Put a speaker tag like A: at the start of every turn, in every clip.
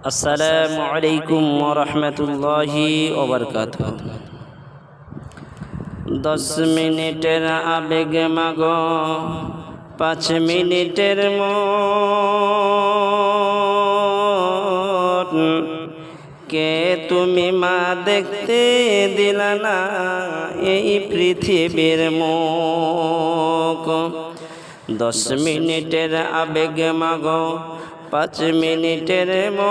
A: আসসালামু আলাইকুম ওয়া রাহমাতুল্লাহি ওয়া বারাকাতুহু। 10 মিনিটের আবেগ মাগো, 5 মিনিটের মন। কে তুমি মা দেখতে দিলা না এই পৃথিবীর মুখ। 10 মিনিটের আবেগ মাগো, 5 মিনিটের মন।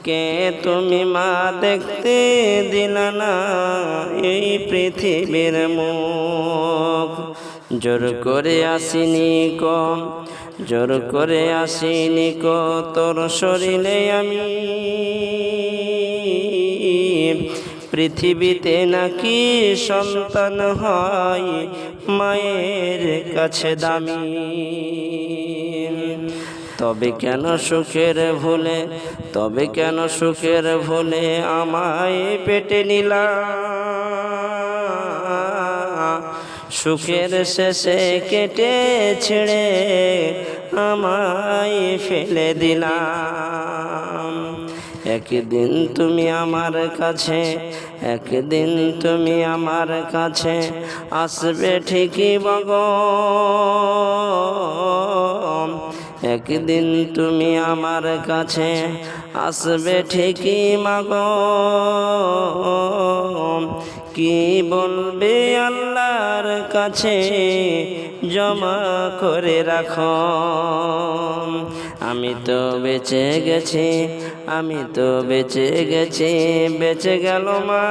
A: কে তুমি মা দেখতে দিলা না এই পৃথিবীর মুখ। জোর করে আসিনি কো, জোর করে আসিনি কো তোর শরীরে আমি। পৃথিবীতে নাকি সন্তান হয় মায়ের কাছে দামি। তবে কেন সুখের ভুলে, তবে কেন সুখের ভুলে আমায় পেটে নিলা। সুখের শেষে কেটে ছেড়ে আমায় ফেলে দিলাম। একদিন তুমি আমার কাছে, একদিন তুমি আমার কাছে আসবে ঠিকই বাগো। একদিন তুমি আমার কাছে আসবে ঠিকই মাগো। কি বলবে আল্লাহর কাছে জমা করে রাখো। আমি তো বেঁচে গেছি, আমি তো বেঁচে গেছি, বেঁচে গেল মা।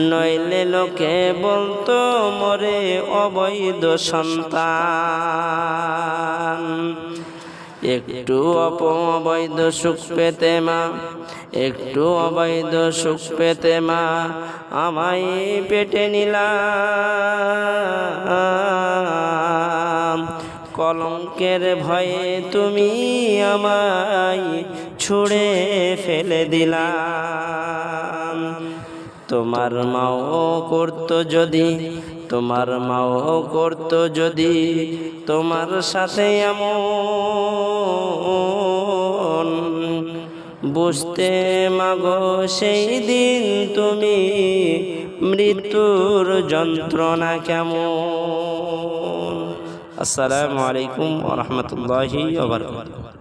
A: নইলে লোকে বলতো মরে অবৈধ সন্তান। একটু অবৈধ সুখ পেতে মা, একটু অবৈধ সুখ পেতে মা আমায় পেটে নিলাম। কলঙ্কের ভয়ে তুমি আমায় ছুঁড়ে ফেলে দিলাম। তোমার মাও করতো যদি, তোমার মাও করতো যদি তোমার সাথে এমন। বুঝতে মাগো সেই দিন তুমি মৃত্যুর যন্ত্রণা কেমন। আসসালামু আলাইকুম ওয়া রাহমাতুল্লাহি ওয়া বারাকাতুহু।